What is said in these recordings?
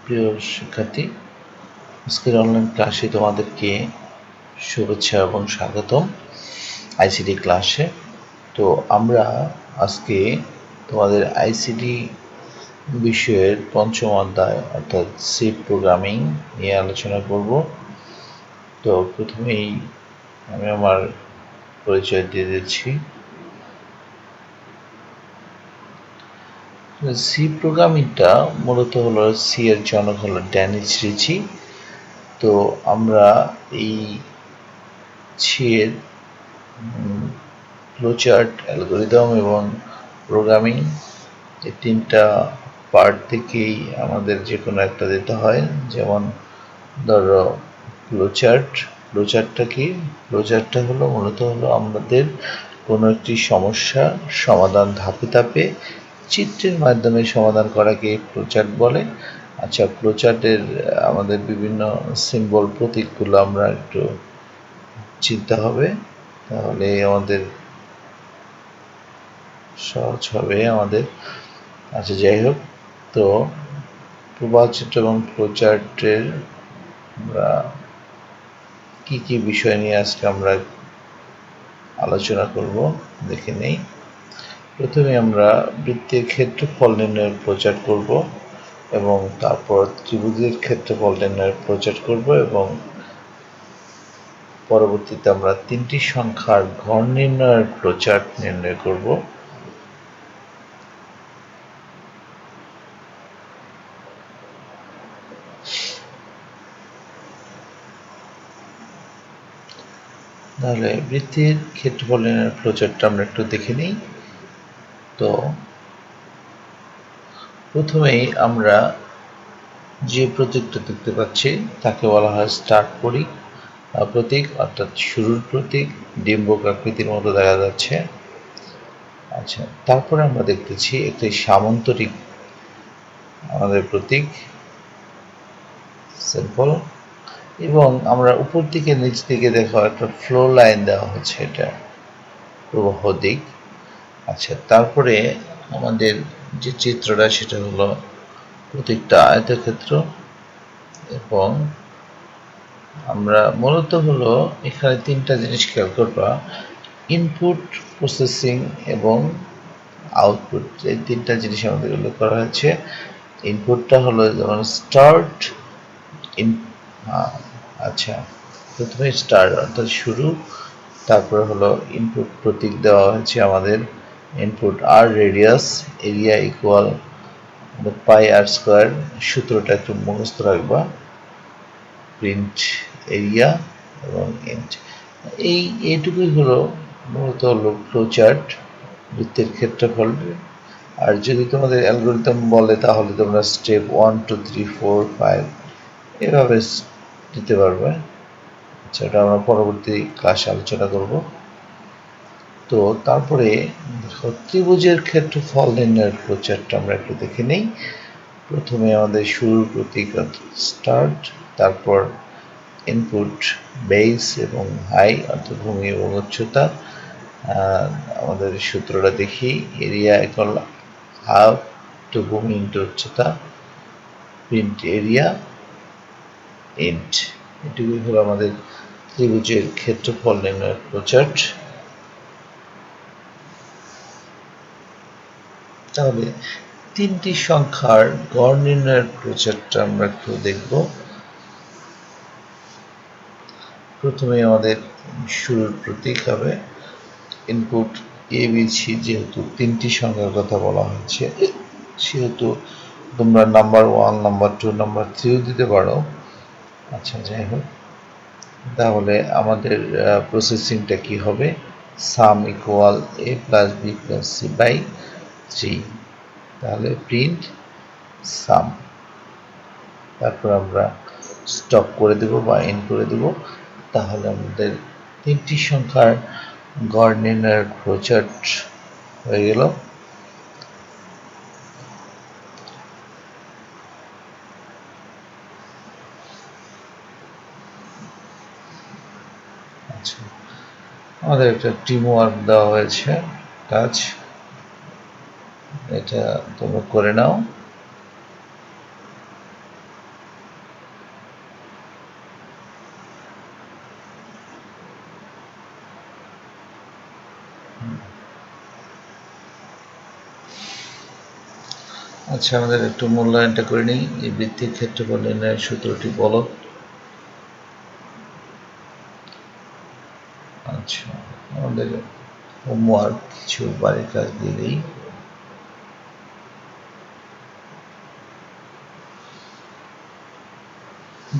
প্রিয় শিক্ষার্থী, আজকের অনলাইন ক্লাসে তোমাদেরকে শুভেচ্ছা এবং স্বাগতম আইসিটি ক্লাসে। তো আমরা আজকে তোমাদের আইসিটি বিষয়ের পঞ্চম অধ্যায় অর্থাৎ সি প্রোগ্রামিং নিয়ে আলোচনা করব। তো প্রথমেই আমি আমার পরিচয় দিয়ে দিচ্ছি। সি প্রোগ্রামিংটা মূলত হলো সি এর জনক হলো ড্যানিস রিচি। তো আমরা এই সি এর ফ্লোচার্ট, অ্যালগরিদম এবং প্রোগ্রামিং এই তিনটা পার্ট থেকেই আমাদের যে কোনো একটা দিতে হয়। যেমন ধরো ফ্লোচার্টটা কি? ফ্লোচার্টটা হলো মূলত হলো আমাদের কোনো একটি সমস্যা সমাধান ধাপে ধাপে চিত্রের মাধ্যমে সমাধান করাকে ফ্লোচার্ট বলে। আচ্ছা, ফ্লোচার্টের আমাদের বিভিন্ন সিম্বল, প্রতীকগুলো আমরা একটু চিনতে হবে, তাহলে আমাদের সহজ হবে আমাদের। আচ্ছা, যাই হোক, তো প্রবাহ চিত্র এবং ফ্লোচার্টের আমরা কি কি বিষয় নিয়ে আজকে আমরা আলোচনা করব দেখে নেই। প্রথমে আমরা বৃত্তের ক্ষেত্রফল নির্ণয়ের ফ্লোচার্ট করব এবং তারপর ত্রিভুজের ক্ষেত্রফল নির্ণয়ের ফ্লোচার্ট করব এবং পরবর্তীতে আমরা তিনটি সংখ্যার ঘর নির্ণয়ের ফ্লোচার্ট নির্ণয় করব। তাহলে বৃত্তের ক্ষেত্রফল নির্ণয়ের ফ্লোচার্টটা আমরা একটু দেখে নিই। তো প্রথমেই আমরা যে প্রতীকটা দেখতে পাচ্ছি তাকে বলা হয় স্টার্ট প্রতীক, অর্থাৎ শুরুর প্রতীক। ডিম্বক আকৃতির মতো দেখা যাচ্ছে। আচ্ছা, তারপরে আমরা দেখতেছি একটি সামান্তরিক আমাদের প্রতীক সিম্পল, এবং আমরা উপর দিকে নিচ দিকে দেখো একটা ফ্লো লাইন দেওয়া হচ্ছে, এটা প্রবাহ দিক। আচ্ছা, তারপরে আমাদের যে চিত্রটা সেটা হলো প্রতীকটা আয়তক্ষেত্র, এবং আমরা মূলত হলো এখানে তিনটা জিনিস খেয়াল করবা: ইনপুট, প্রসেসিং এবং আউটপুট। এই তিনটা জিনিস আমাদের উল্লেখ করা হয়েছে। ইনপুটটা হলো যেমন স্টার্ট, আচ্ছা, প্রথমে স্টার্ট অর্থাৎ শুরু, তারপরে হলো ইনপুট প্রতীক দেওয়া হয়েছে আমাদের ইনপুট আর রেডিয়াস, এরিয়া ইকুয়াল পাই আর স্কোয়ার। সূত্রটা একটু মুখস্থ রাখবা, প্রিন্ট এরিয়া এবং ইন্ট। এইটুকুই হলো মূলত হলো ফ্লোচার্ট, বৃত্তের ক্ষেত্রফল। আর যদি তোমাদের অ্যালগরিদম বলে তাহলে তোমরা স্টেপ 1 2 3 4 5 এভাবে দিতে পারবে। আচ্ছা, এটা আমরা পরবর্তী ক্লাসে আলোচনা করব। তো তারপরে ত্রিভুজের ক্ষেত্রফল নির্ণয়ের ফ্লোচার্টটা আমরা একটু দেখে নেই। প্রথমে আমাদের শুরুর প্রতীক স্টার্ট, তারপর ইনপুট বেস এবং হাই অর্থাৎ ভূমি এবং উচ্চতা। আমাদের সূত্রটা দেখি, এরিয়া ইকুয়াল হাফ টু ভূমি ইন্টু উচ্চতা, প্রিন্ট এরিয়া ইন্ট। এটুকুই হলো আমাদের ত্রিভুজের ক্ষেত্রফল নির্ণয়ের ফ্লোচার্ট। তাহলে তিনটি সংখ্যার গড় নির্ণয়ের ফ্লোচার্টটা আমরা একটু দেখব। প্রথমে আমাদের শুরুর প্রতীক হবে ইনপুট এ বি সি, যেহেতু তিনটি সংখ্যার কথা বলা হচ্ছে সেহেতু তোমরা নাম্বার 1, নাম্বার 2, নাম্বার 3ও দিতে পারো। আচ্ছা, যাই হোক, তাহলে আমাদের প্রসেসিংটা কি হবে? Sum equal A plus B plus C by 3, তাহলে প্রিন্ট সাম। তারপর আমরা স্টপ করে দেব বা এন্ড করে দেব। তাহলে আমাদের তিনটি সংখ্যার গড় নির্ণয়ের ফ্লোচার্ট হয়ে গেল। আচ্ছা, আমাদের একটা টিম ওয়ার্ক দেওয়া হয়েছে, কাজ, এটা তোমরা করে নাও। আচ্ছা, আমাদের একটু মূল্যায়নটা করে নিই। এই বৃত্তের ক্ষেত্রফল নির্ণয়ের সূত্রটি বলো। আচ্ছা, আমাদের হোমওয়ার্ক কিছু বাড়ির কাজ দিয়ে দিই।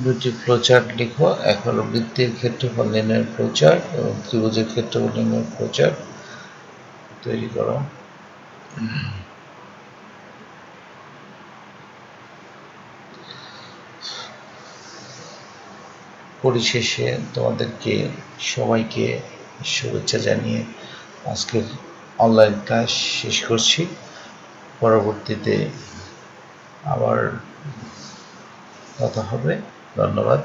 দুটি ফ্লোচার্ট লিখো, এক হলো বৃত্তের ক্ষেত্রফল নির্ণয়ের ফ্লোচার্ট এবং ত্রিভুজের ক্ষেত্রফল নির্ণয়ের ফ্লোচার্ট তৈরি করো। পরিশেষে তোমাদেরকে সবাইকে শুভেচ্ছা জানিয়ে আজকের অনলাইন ক্লাস শেষ করছি। পরবর্তীতে আবার কথা হবে। ধন্যবাদ।